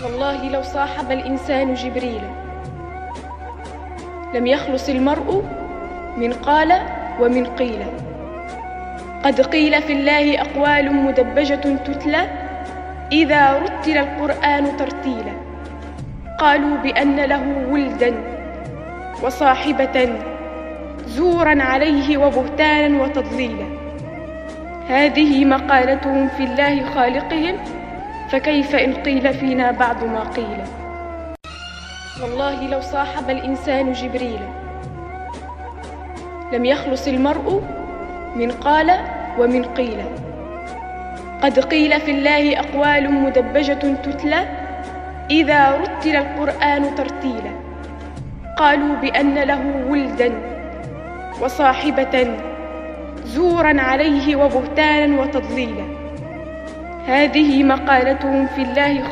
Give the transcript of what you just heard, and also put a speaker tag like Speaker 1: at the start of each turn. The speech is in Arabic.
Speaker 1: والله لو صاحب الإنسان جبريل لم يخلص المرء من قال ومن قيل. قد قيل في الله أقوال مدبجة تتلى إذا رتل القرآن ترتيلا. قالوا بأن له ولدا وصاحبة زورا عليه وبهتانا وتضليلا. هذه مقالتهم في الله خالقهم، فكيف إن قيل فينا بعض ما قيل. والله لو صاحب الإنسان جبريل لم يخلص المرء من قال ومن قيل. قد قيل في الله أقوال مدبجة تتلى إذا رتل القرآن ترتيلا. قالوا بأن له ولدا وصاحبة زورا عليه وبهتانا وتضليلا. هذه مقالتهم في الله